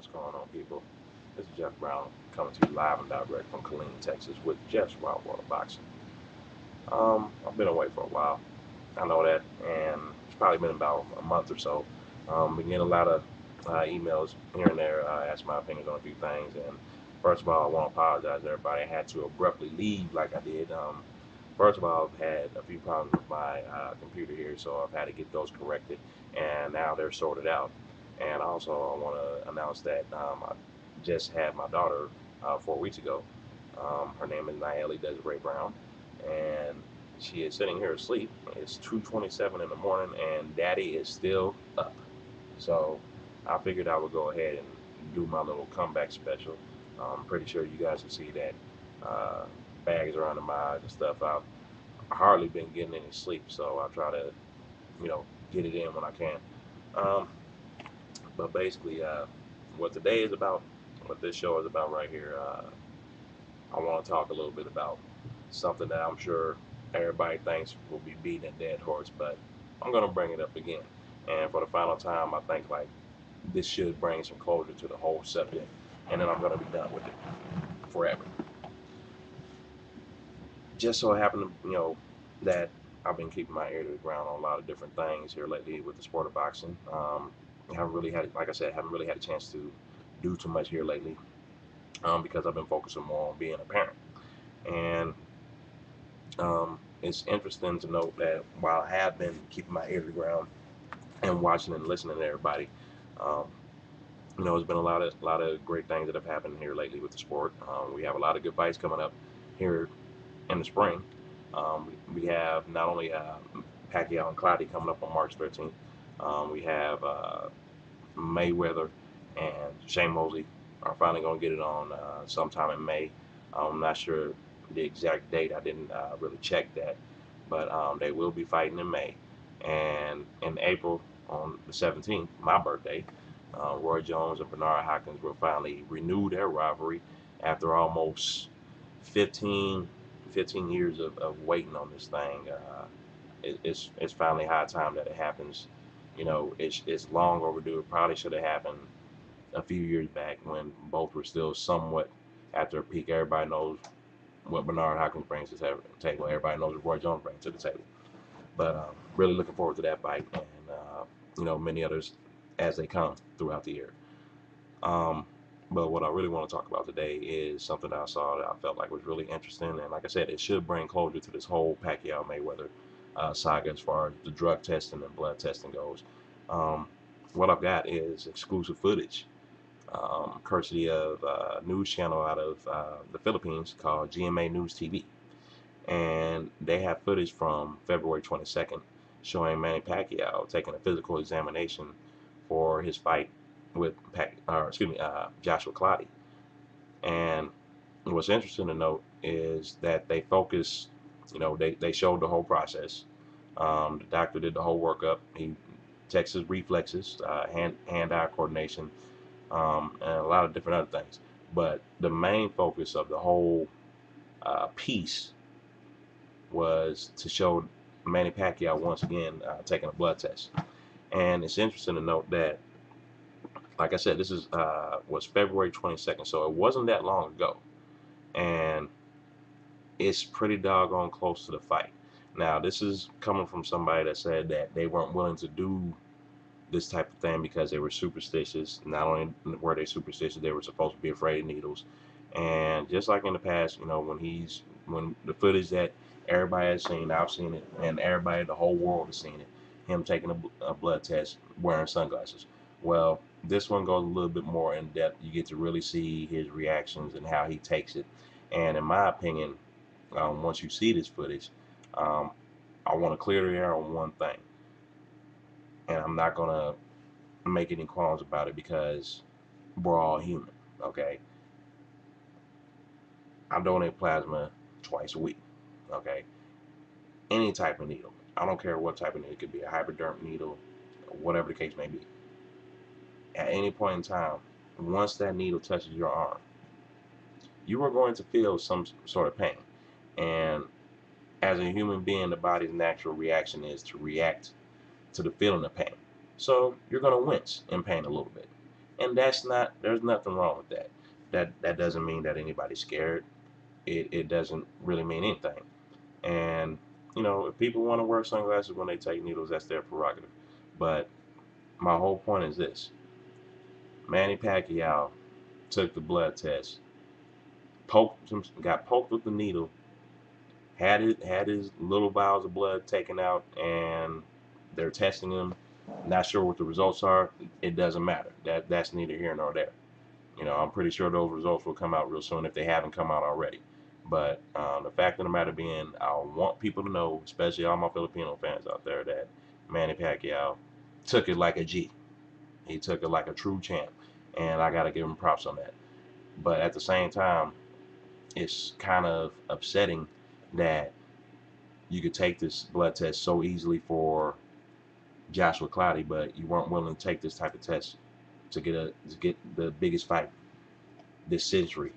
What's going on, people? This is Jeff Brown coming to you live and direct from Killeen, Texas, with Jeff's Wild World of Boxing. I've been away for a while. I know that, and it's probably been about a month or so. Been getting a lot of emails here and there, asking my opinions on a few things. And first of all, I want to apologize to everybody. I had to abruptly leave like I did. First of all, I've had a few problems with my computer here, so I've had to get those corrected, and now they're sorted out. And also, I want to announce that I just had my daughter 4 weeks ago. Her name is Nayeli Desiree Brown, and she is sitting here asleep. It's 2:27 in the morning, and Daddy is still up. So I figured I would go ahead and do my little comeback special. I'm pretty sure you guys can see that uh, bags around the eyes and stuff. I've hardly been getting any sleep, so I try to, you know, get it in when I can. Um, but basically, what today is about, what this show is about right here, I want to talk a little bit about something that I'm sure everybody thinks will be beating a dead horse, but I'm going to bring it up again. And for the final time, I think like this should bring some closure to the whole subject, and then I'm going to be done with it forever. Just so it happened, that I've been keeping my ear to the ground on a lot of different things here lately with the sport of boxing. I haven't really had, like I said, haven't really had a chance to do too much here lately, because I've been focusing more on being a parent. And it's interesting to note that while I have been keeping my ear to the ground and watching and listening to everybody, um, there's been a lot of great things that have happened here lately with the sport. We have a lot of good fights coming up here in the spring. We have not only Pacquiao and Clottey coming up on March 13th. We have Mayweather and Shane Mosley are finally going to get it on sometime in May. I'm not sure the exact date. I didn't really check that, but they will be fighting in May. And in April, on the 17th, my birthday, Roy Jones and Bernard Hopkins will finally renew their rivalry after almost 15, 15 years of waiting on this thing. It's finally high time that it happens. It's long overdue. It probably should have happened a few years back when both were still somewhat at their peak. Everybody knows what Bernard Hopkins brings to the table. Everybody knows what Roy Jones brings to the table. But really looking forward to that fight, and many others as they come throughout the year. Um, but what I really want to talk about today is something that I saw that I felt like was really interesting, and like I said, it should bring closure to this whole Pacquiao Mayweather saga as far as the drug testing and blood testing goes. Um, what I've got is exclusive footage, courtesy of a news channel out of the Philippines called GMA News TV, and they have footage from February 22nd showing Manny Pacquiao taking a physical examination for his fight with Joshua Clottey. And what's interesting to note is that they focus, they showed the whole process. The doctor did the whole workup. He checks his reflexes, hand-eye coordination, and a lot of different other things. But the main focus of the whole piece was to show Manny Pacquiao once again taking a blood test. And it's interesting to note that, like I said, this was February 22nd, so it wasn't that long ago, and it's pretty doggone close to the fight. Now, this is coming from somebody that said that they weren't willing to do this type of thing because they were superstitious. Not only were they superstitious, they were supposed to be afraid of needles. And just like in the past, when the footage that everybody has seen, I've seen it, and everybody, the whole world has seen it, him taking a blood test wearing sunglasses. Well, this one goes a little bit more in depth. You get to really see his reactions and how he takes it. And in my opinion, once you see this footage, um, I want to clear the air on one thing, and I'm not gonna make any qualms about it because we're all human. Okay, I donate plasma twice a week. Okay, any type of needle. I don't care what type of needle. It could be a hypodermic needle, whatever the case may be. At any point in time, once that needle touches your arm, you are going to feel some sort of pain. And as a human being, the body's natural reaction is to react to the feeling of pain. So you're going to wince in pain a little bit. and there's nothing wrong with that. That doesn't mean that anybody's scared. It doesn't really mean anything. And if people want to wear sunglasses when they take needles, that's their prerogative. But my whole point is this: Manny Pacquiao took the blood test, got poked with the needle, had his little vials of blood taken out, and they're testing him. Not sure what the results are. It doesn't matter. That's neither here nor there. I'm pretty sure those results will come out real soon if they haven't come out already. But the fact of the matter being, I want people to know, especially all my Filipino fans out there, that Manny Pacquiao took it like a G. He took it like a true champ, and I got to give him props on that. But at the same time, it's kind of upsetting that you could take this blood test so easily for Joshua Clottey, but you weren't willing to take this type of test to get the biggest fight this century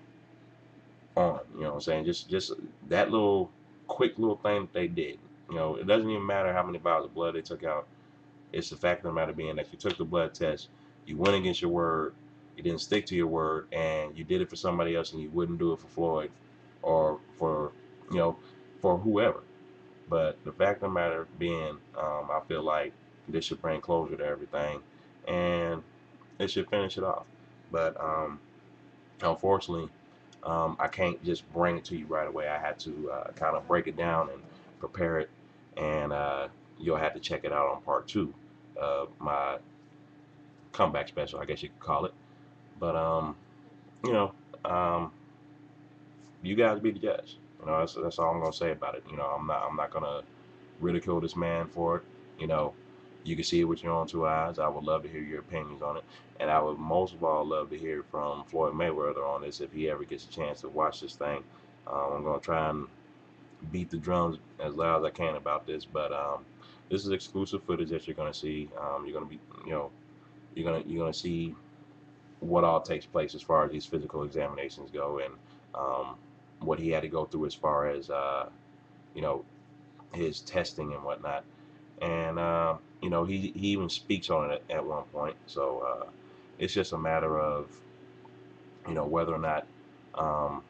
on. You know what I'm saying? Just that little quick little thing that they did. It doesn't even matter how many vials of blood they took out. It's the fact of the matter being that you took the blood test, you went against your word, you didn't stick to your word, and you did it for somebody else, and you wouldn't do it for Floyd or for for whoever. But the fact of the matter being, I feel like this should bring closure to everything, and it should finish it off. But unfortunately, I can't just bring it to you right away. I had to kind of break it down and prepare it, and you'll have to check it out on part two of my comeback special, I guess you could call it. But you know, um, you guys be the judge. That's all I'm gonna say about it. I'm not gonna ridicule this man for it. You know, you can see it with your own two eyes. I would love to hear your opinions on it, and I would most of all love to hear from Floyd Mayweather on this if he ever gets a chance to watch this thing. I'm gonna try and beat the drums as loud as I can about this, but this is exclusive footage that you're gonna see. You're gonna be, you're gonna see what all takes place as far as these physical examinations go, and what he had to go through as far as you know his testing and whatnot. And he even speaks on it at one point. So it's just a matter of whether or not um,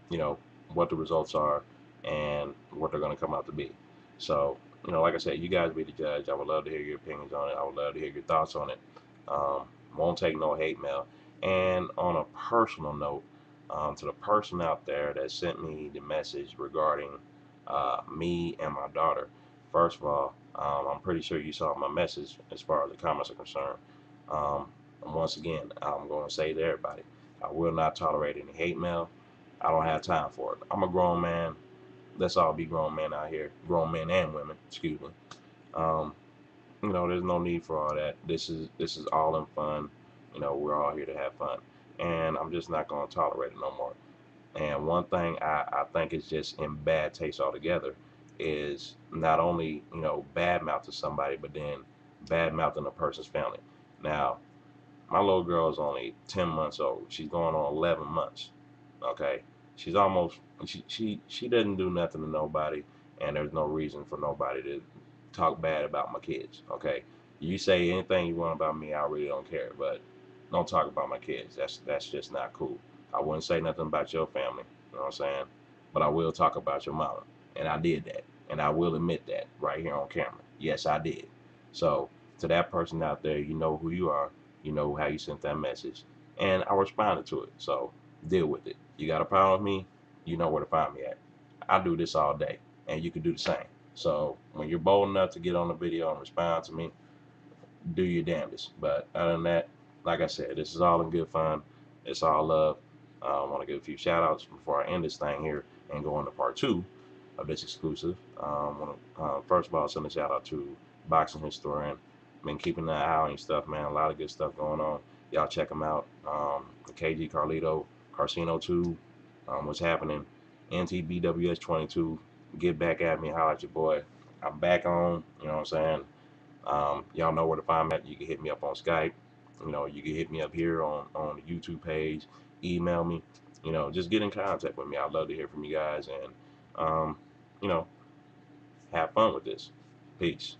you know what the results are and what they're going to come out to be. So like I said, you guys be the judge. I would love to hear your opinions on it. I would love to hear your thoughts on it. um, won't take no hate mail. And on a personal note, to the person out there that sent me the message regarding me and my daughter, first of all, I'm pretty sure you saw my message as far as the comments are concerned. And once again, I'm going to say to everybody, I will not tolerate any hate mail. I don't have time for it. I'm a grown man. Let's all be grown men out here, grown men and women, excuse me. Um, there's no need for all that. This is all in fun. We're all here to have fun, and I'm just not going to tolerate it no more. And one thing I think is just in bad taste altogether is not only bad mouth to somebody, but then bad mouthing a person's family. Now, my little girl is only 10 months old. She's going on 11 months. Okay, she's almost she doesn't do nothing to nobody, and there's no reason for nobody to talk bad about my kids. Okay, you say anything you want about me, I really don't care, but don't talk about my kids. That's just not cool. I wouldn't say nothing about your family. You know what I'm saying? But I will talk about your mama, and I did that, and I will admit that right here on camera. Yes, I did. So to that person out there, you know who you are. You know how you sent that message, and I responded to it. So deal with it. You got a problem with me? You know where to find me at. I do this all day, and you can do the same. So when you're bold enough to get on the video and respond to me, do your damnedest. But other than that, like I said, this is all in good fun. It's all love. I want to give a few shout outs before I end this thing here and go into part two of this exclusive. First of all, send a shout out to Boxing Historian. Been keeping an eye on your stuff, man. A lot of good stuff going on. Y'all check them out. The KG Carlito, Carcino 2, what's happening. NTBWS 22, get back at me, holla at your boy. I'm back on, you know what I'm saying? Y'all know where to find me at. You can hit me up on Skype. You can hit me up here on the YouTube page. Email me. Just get in contact with me. I'd love to hear from you guys, and you know, have fun with this. Peace.